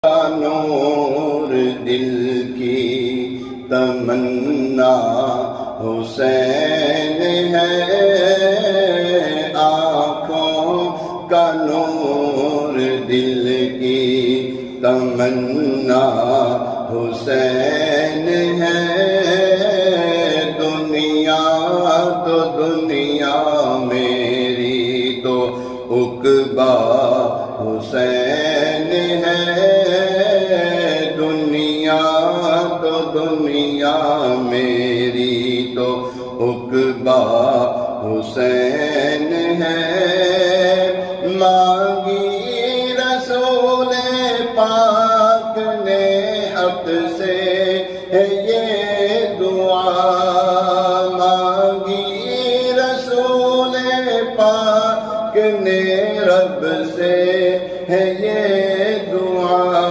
نور دل کی تمنا حسین ہے، آنکھوں کا نور دل کی تمنا حسین ہے، دنیا تو دنیا میری تو عقبہ حسین ہے، دنیا تو دنیا میری تو عقبہ حسین ہے، مانگی رسول پاک نے حق سے